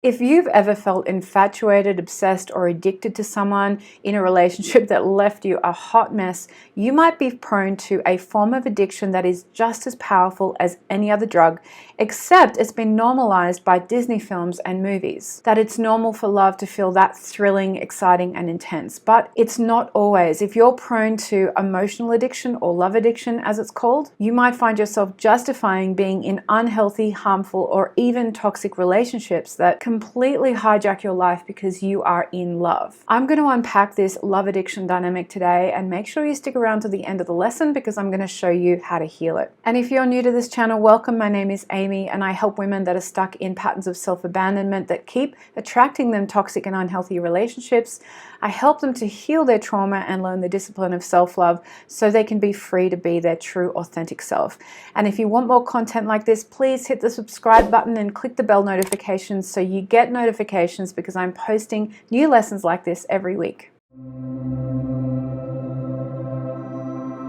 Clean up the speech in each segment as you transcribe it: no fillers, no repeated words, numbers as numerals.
If you've ever felt infatuated, obsessed, or addicted to someone in a relationship that left you a hot mess, you might be prone to a form of addiction that is just as powerful as any other drug, except it's been normalized by Disney films and movies. That it's normal for love to feel that thrilling, exciting, and intense, but it's not always. If you're prone to emotional addiction or love addiction, as it's called, you might find yourself justifying being in unhealthy, harmful, or even toxic relationships that completely hijack your life because you are in love. I'm going to unpack this love addiction dynamic today, and make sure you stick around to the end of the lesson because I'm going to show you how to heal it. And if you're new to this channel, welcome. My name is Amy, and I help women that are stuck in patterns of self-abandonment that keep attracting them toxic and unhealthy relationships. I help them to heal their trauma and learn the discipline of self-love so they can be free to be their true, authentic self. And if you want more content like this, please hit the subscribe button and click the bell notifications so you get notifications because I'm posting new lessons like this every week.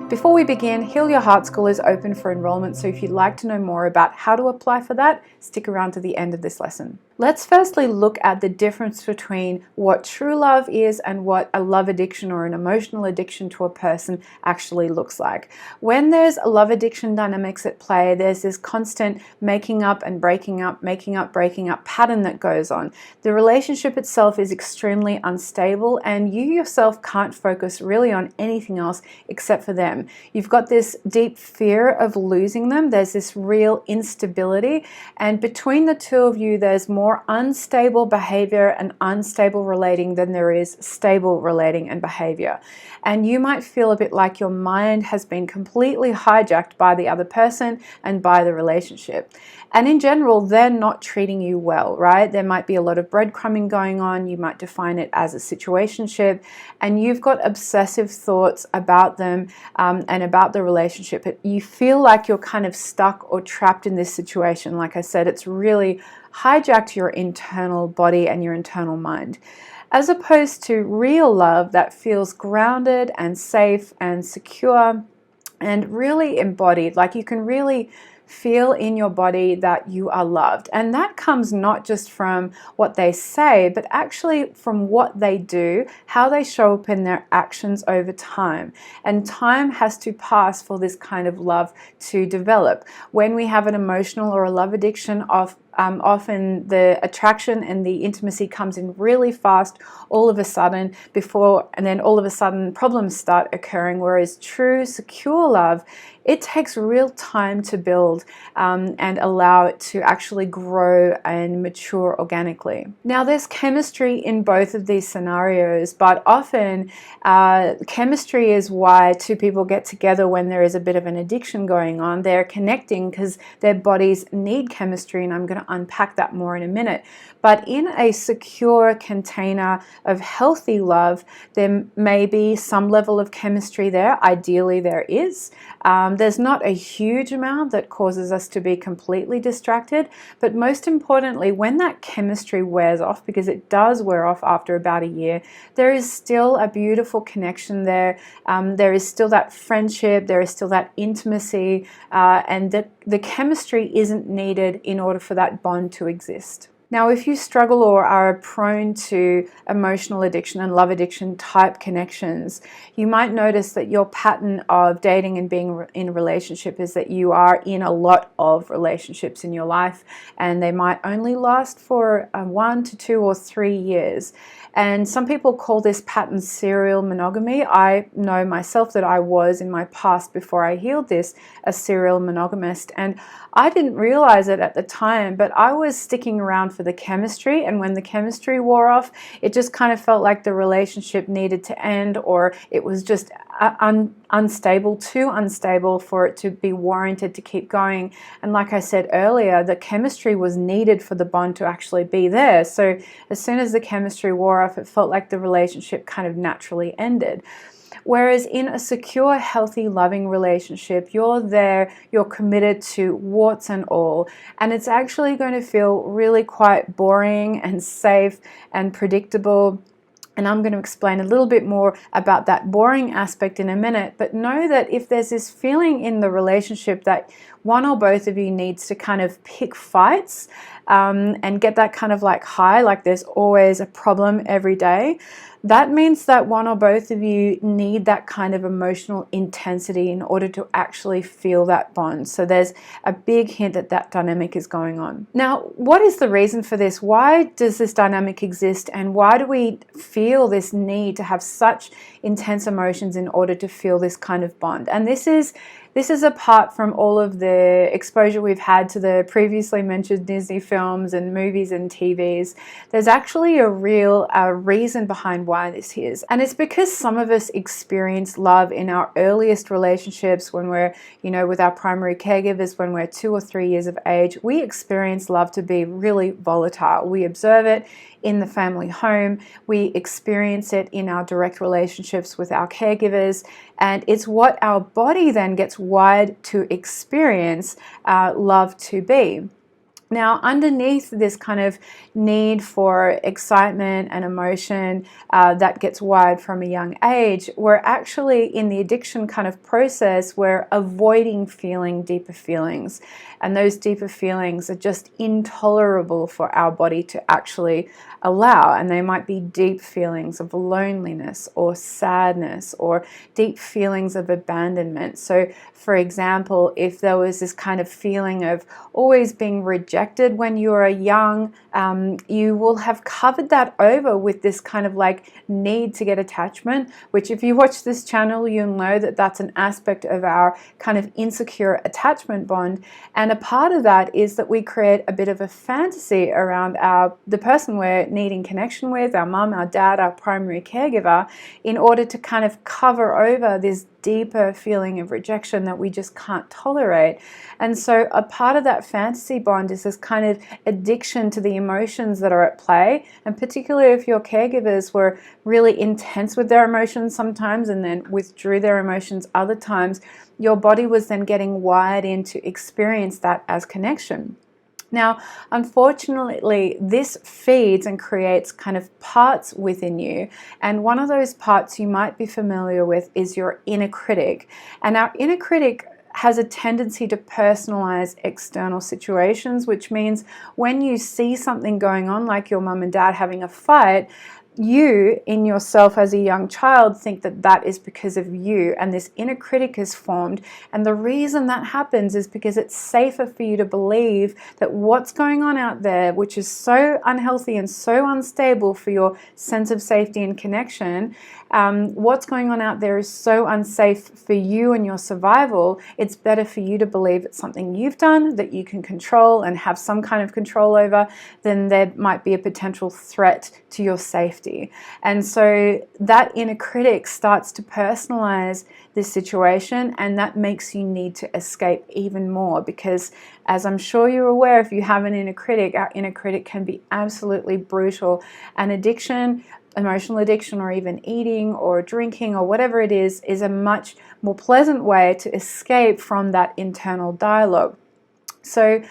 Before we begin, Heal Your Heart School is open for enrollment, so if you'd like to know more about how to apply for that, stick around to the end of this lesson. Let's firstly look at the difference between what true love is and what a love addiction or an emotional addiction to a person actually looks like. When there's a love addiction dynamics at play, there's this constant making up and breaking up, making up, breaking up pattern that goes on. The relationship itself is extremely unstable, and you yourself can't focus really on anything else except for them. You've got this deep fear of losing them. There's this real instability, and between the two of you, there's more unstable behavior and unstable relating than there is stable relating and behavior. And you might feel a bit like your mind has been completely hijacked by the other person and by the relationship. And in general, they're not treating you well, right? There might be a lot of breadcrumbing going on. You might define it as a situationship, and you've got obsessive thoughts about them and about the relationship. You feel like you're kind of stuck or trapped in this situation. Like I said, it's really hijacked your internal body and your internal mind, as opposed to real love that feels grounded and safe and secure and really embodied. Like you can really feel in your body that you are loved. And that comes not just from what they say, but actually from what they do, how they show up in their actions over time. And time has to pass for this kind of love to develop. When we have an emotional or a love addiction, often the attraction and the intimacy comes in really fast all of a sudden and then all of a sudden problems start occurring, whereas true secure love, it takes real time to build and allow it to actually grow and mature organically. Now there's chemistry in both of these scenarios, but often chemistry is why two people get together when there is a bit of an addiction going on. They're connecting because their bodies need chemistry, and I'm going to unpack that more in a minute. But in a secure container of healthy love, there may be some level of chemistry there. Ideally, there is. There's not a huge amount that causes us to be completely distracted, but most importantly, when that chemistry wears off, because it does wear off after about a year, there is still a beautiful connection there. There is still that friendship, there is still that intimacy, and the chemistry isn't needed in order for that bond to exist. Now, if you struggle or are prone to emotional addiction and love addiction type connections, you might notice that your pattern of dating and being in a relationship is that you are in a lot of relationships in your life, and they might only last for 1 to 2 or 3 years. And some people call this pattern serial monogamy. I know myself that I was in my past, before I healed this, a serial monogamist. And I didn't realize it at the time, but I was sticking around for the chemistry. And when the chemistry wore off, it just kind of felt like the relationship needed to end, or it was just unstable, too unstable for it to be warranted to keep going. And like I said earlier, the chemistry was needed for the bond to actually be there. So as soon as the chemistry wore off, it felt like the relationship kind of naturally ended. Whereas in a secure, healthy, loving relationship, you're there, you're committed to warts and all, and it's actually going to feel really quite boring and safe and predictable. And I'm going to explain a little bit more about that boring aspect in a minute, but know that if there's this feeling in the relationship that one or both of you needs to kind of pick fights and get that kind of like high, like there's always a problem every day, that means that one or both of you need that kind of emotional intensity in order to actually feel that bond. So there's a big hint that that dynamic is going on. Now, what is the reason for this? Why does this dynamic exist, and why do we feel this need to have such intense emotions in order to feel this kind of bond? And this is apart from all of the exposure we've had to the previously mentioned Disney films and movies and TVs. There's actually a real reason behind why this is. And it's because some of us experience love in our earliest relationships when we're, with our primary caregivers, when we're 2 or 3 years of age. We experience love to be really volatile. We observe it in the family home, we experience it in our direct relationships with our caregivers, and it's what our body then gets wired to experience love to be. Now, underneath this kind of need for excitement and emotion that gets wired from a young age, we're actually in the addiction kind of process, we're avoiding feeling deeper feelings. And those deeper feelings are just intolerable for our body to actually allow. And they might be deep feelings of loneliness or sadness or deep feelings of abandonment. So, for example, if there was this kind of feeling of always being rejected when you were young, you will have covered that over with this kind of like need to get attachment, which if you watch this channel, you'll know that that's an aspect of our kind of insecure attachment bond. And a part of that is that we create a bit of a fantasy around the person we're needing connection with, our mum, our dad, our primary caregiver, in order to kind of cover over this deeper feeling of rejection that we just can't tolerate. And so a part of that fantasy bond is this kind of addiction to the emotions that are at play, and particularly if your caregivers were really intense with their emotions sometimes and then withdrew their emotions other times, your body was then getting wired in to experience that as connection. Now, unfortunately, this feeds and creates kind of parts within you. And one of those parts you might be familiar with is your inner critic. And our inner critic has a tendency to personalize external situations, which means when you see something going on, like your mum and dad having a fight, you in yourself as a young child think that that is because of you, and this inner critic is formed. And the reason that happens is because it's safer for you to believe that what's going on out there, which is so unhealthy and so unstable for your sense of safety and connection, what's going on out there is so unsafe for you and your survival. It's better for you to believe it's something you've done that you can control and have some kind of control over than there might be a potential threat to your safety. And so that inner critic starts to personalize this situation, and that makes you need to escape even more, because as I'm sure you're aware, if you have an inner critic, our inner critic can be absolutely brutal. And addiction, emotional addiction, or even eating or drinking or whatever it is a much more pleasant way to escape from that internal dialogue. So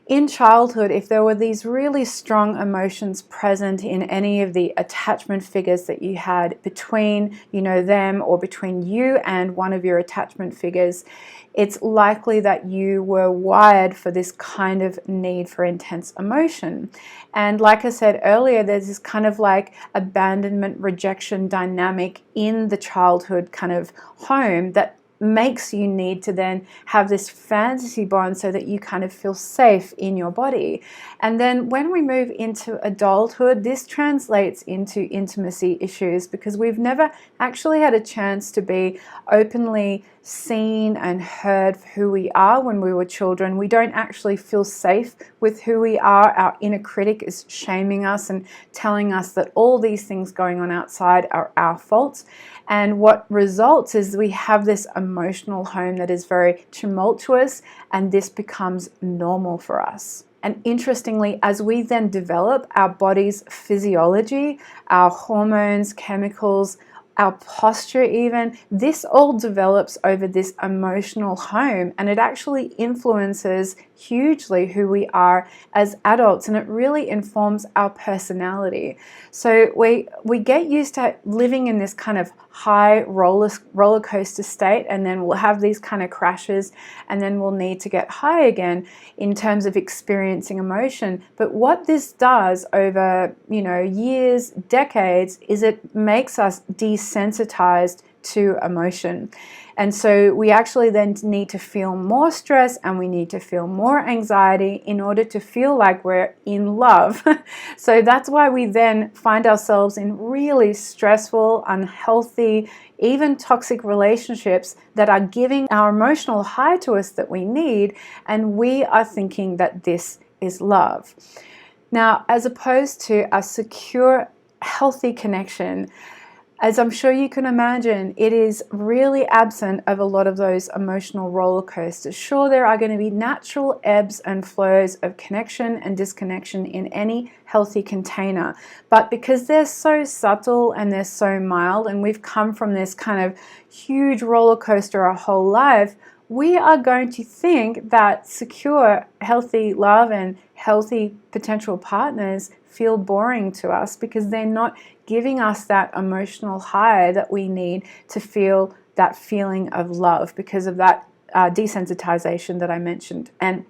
in childhood, if there were these really strong emotions present in any of the attachment figures that you had between, them, or between you and one of your attachment figures, it's likely that you were wired for this kind of need for intense emotion. And like I said earlier, there's this kind of like abandonment, rejection dynamic in the childhood kind of home that makes you need to then have this fantasy bond so that you kind of feel safe in your body. And then when we move into adulthood, this translates into intimacy issues, because we've never actually had a chance to be openly seen and heard for who we are when we were children. We don't actually feel safe with who we are. Our inner critic is shaming us and telling us that all these things going on outside are our faults. And what results is we have this emotional home that is very tumultuous, and this becomes normal for us. And interestingly, as we then develop our body's physiology, our hormones, chemicals, our posture even, this all develops over this emotional home, and it actually influences hugely who we are as adults, and it really informs our personality. So we get used to living in this kind of high roller coaster state, and then we'll have these kind of crashes, and then we'll need to get high again in terms of experiencing emotion. But what this does over, years, decades, is it makes us desensitized to emotion. And so we actually then need to feel more stress, and we need to feel more anxiety in order to feel like we're in love. So that's why we then find ourselves in really stressful, unhealthy, even toxic relationships that are giving our emotional high to us that we need, and we are thinking that this is love. Now, as opposed to a secure, healthy connection, as I'm sure you can imagine, it is really absent of a lot of those emotional roller coasters. Sure, there are going to be natural ebbs and flows of connection and disconnection in any healthy container, but because they're so subtle and they're so mild, and we've come from this kind of huge roller coaster our whole life, we are going to think that secure, healthy love and healthy potential partners feel boring to us because they're not giving us that emotional high that we need to feel that feeling of love because of that desensitization that I mentioned. And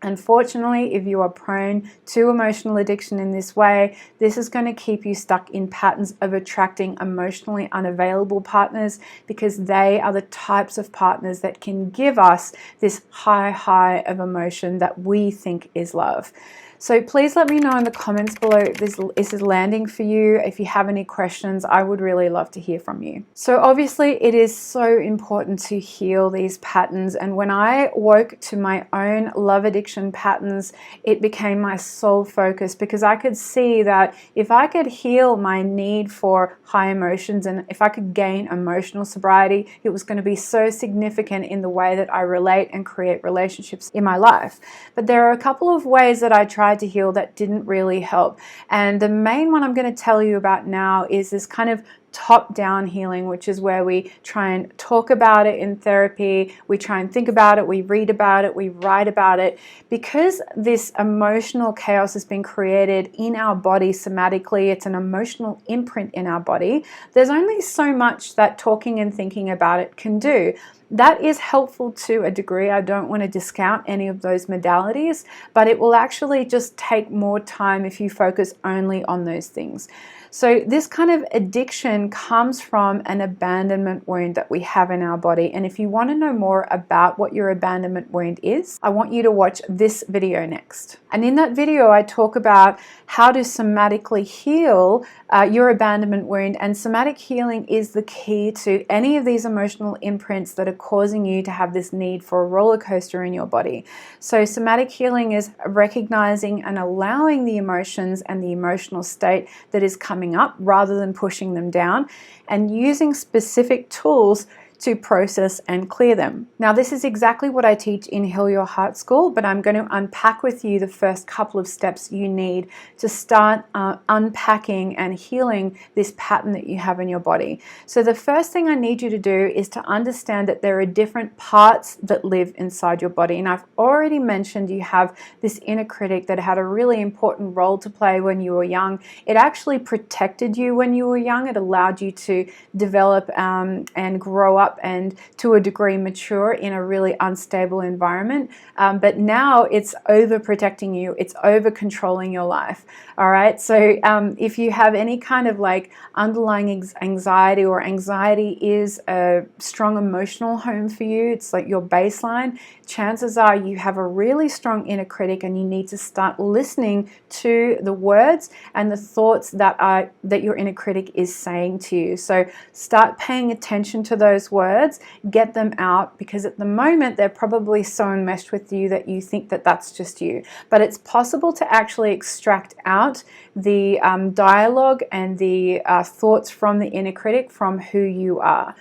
unfortunately, if you are prone to emotional addiction in this way, this is going to keep you stuck in patterns of attracting emotionally unavailable partners, because they are the types of partners that can give us this high of emotion that we think is love. So please let me know in the comments below if this is landing for you. If you have any questions, I would really love to hear from you. So obviously it is so important to heal these patterns. And when I woke to my own love addiction patterns, it became my sole focus, because I could see that if I could heal my need for high emotions, and if I could gain emotional sobriety, it was going to be so significant in the way that I relate and create relationships in my life. But there are a couple of ways that I tried to heal that didn't really help. And the main one I'm going to tell you about now is this kind of top-down healing, which is where we try and talk about it in therapy, we try and think about it, we read about it, we write about it. Because this emotional chaos has been created in our body somatically, it's an emotional imprint in our body, there's only so much that talking and thinking about it can do. That is helpful to a degree. I don't want to discount any of those modalities, but it will actually just take more time if you focus only on those things. So this kind of addiction comes from an abandonment wound that we have in our body. And if you want to know more about what your abandonment wound is, I want you to watch this video next. And in that video, I talk about how to somatically heal your abandonment wound. And somatic healing is the key to any of these emotional imprints that are causing you to have this need for a roller coaster in your body. So somatic healing is recognizing and allowing the emotions and the emotional state that is coming up rather than pushing them down, and using specific tools to process and clear them. Now, this is exactly what I teach in Heal Your Heart School, but I'm going to unpack with you the first couple of steps you need to start unpacking and healing this pattern that you have in your body. So the first thing I need you to do is to understand that there are different parts that live inside your body. And I've already mentioned you have this inner critic that had a really important role to play when you were young. It actually protected you when you were young. It allowed you to develop and grow up and to a degree mature in a really unstable environment. But now it's overprotecting you. It's over controlling your life. All right. So if you have any kind of like underlying anxiety, or anxiety is a strong emotional home for you, it's like your baseline, chances are you have a really strong inner critic, and you need to start listening to the words and the thoughts that your inner critic is saying to you. So start paying attention to those words, get them out, because at the moment they're probably so enmeshed with you that you think that that's just you. But it's possible to actually extract out the dialogue and the thoughts from the inner critic from who you are.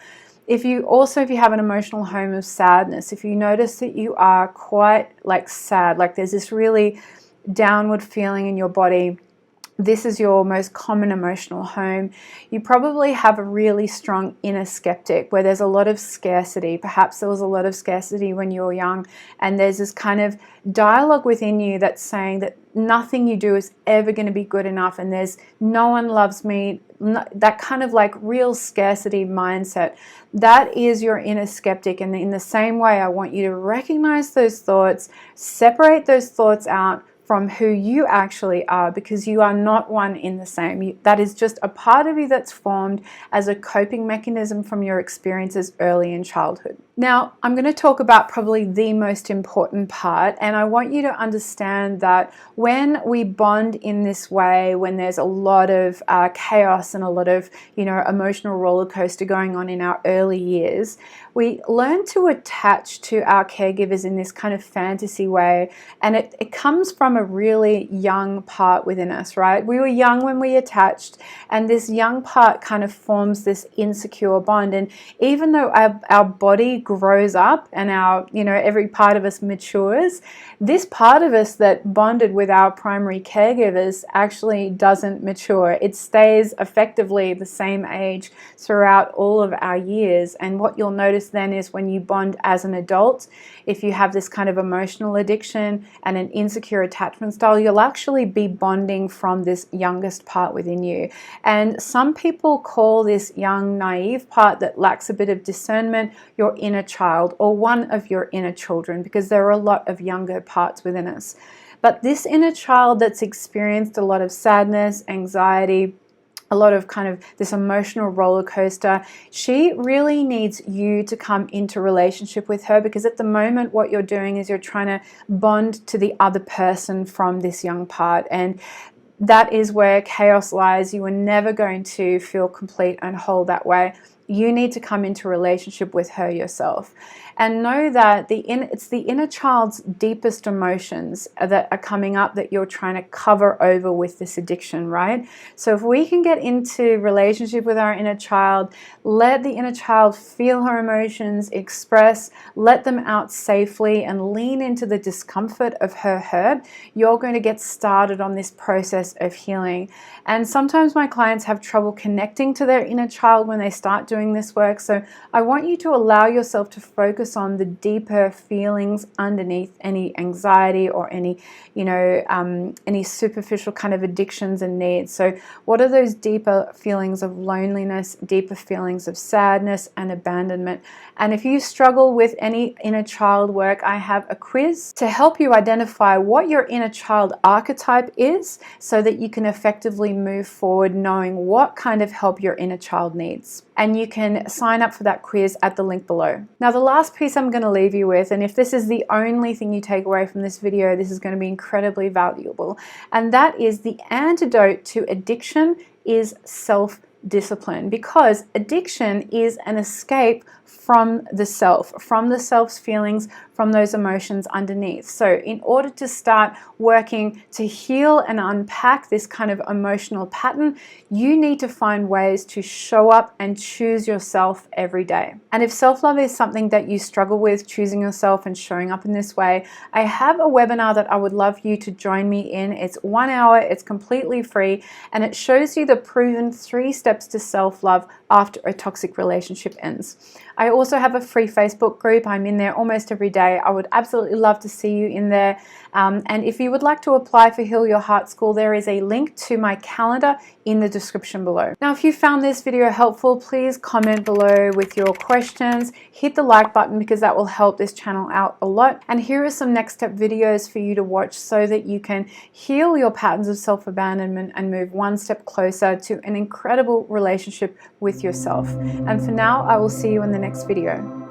If you have an emotional home of sadness, if you notice that you are quite like sad, like there's this really downward feeling in your body, this is your most common emotional home, you probably have a really strong inner skeptic where there's a lot of scarcity. Perhaps there was a lot of scarcity when you were young, and there's this kind of dialogue within you that's saying that nothing you do is ever going to be good enough, and there's no one loves me, that kind of like real scarcity mindset. That is your inner skeptic. And in the same way, I want you to recognize those thoughts, separate those thoughts out from who you actually are, because you are not one in the same. That is just a part of you that's formed as a coping mechanism from your experiences early in childhood. Now, I'm going to talk about probably the most important part, and I want you to understand that when we bond in this way, when there's a lot of chaos and a lot of, emotional roller coaster going on in our early years, we learn to attach to our caregivers in this kind of fantasy way, and it comes from a really young part within us, right? We were young when we attached, and this young part kind of forms this insecure bond. And even though our body grows up and our, every part of us matures, this part of us that bonded with our primary caregivers actually doesn't mature. It stays effectively the same age throughout all of our years. And what you'll notice then is when you bond as an adult, if you have this kind of emotional addiction and an insecure attachment style, you'll actually be bonding from this youngest part within you. And some people call this young, naive part that lacks a bit of discernment your inner child, or one of your inner children, because there are a lot of younger parts within us. But this inner child that's experienced a lot of sadness, anxiety, a lot of kind of this emotional roller coaster, she really needs you to come into relationship with her, because at the moment what you're doing is you're trying to bond to the other person from this young part, and that is where chaos lies. You are never going to feel complete and whole that way. You need to come into relationship with her yourself, and know that it's the inner child's deepest emotions that are coming up that you're trying to cover over with this addiction, right? So if we can get into relationship with our inner child, let the inner child feel her emotions, express, let them out safely, and lean into the discomfort of her hurt, you're going to get started on this process of healing. And sometimes my clients have trouble connecting to their inner child when they start doing this work. So I want you to allow yourself to focus on the deeper feelings underneath any anxiety or any superficial kind of addictions and needs. So what are those deeper feelings of loneliness, deeper feelings of sadness and abandonment? And if you struggle with any inner child work, I have a quiz to help you identify what your inner child archetype is, so that you can effectively move forward knowing what kind of help your inner child needs. And you can sign up for that quiz at the link below. Now, the last piece I'm going to leave you with, and if this is the only thing you take away from this video, this is going to be incredibly valuable, and that is the antidote to addiction is self-discipline, because addiction is an escape from the self's feelings, from those emotions underneath. So in order to start working to heal and unpack this kind of emotional pattern, you need to find ways to show up and choose yourself every day. And if self-love is something that you struggle with, choosing yourself and showing up in this way, I have a webinar that I would love you to join me in. It's 1 hour, it's completely free, and it shows you the proven 3 steps to self-love after a toxic relationship ends. I also have a free Facebook group. I'm in there almost every day. I would absolutely love to see you in there. And if you would like to apply for Heal Your Heart School, there is a link to my calendar in the description below. Now, if you found this video helpful, please comment below with your questions. Hit the like button, because that will help this channel out a lot. And here are some next step videos for you to watch so that you can heal your patterns of self-abandonment and move one step closer to an incredible relationship with yourself. And for now, I will see you in the next video.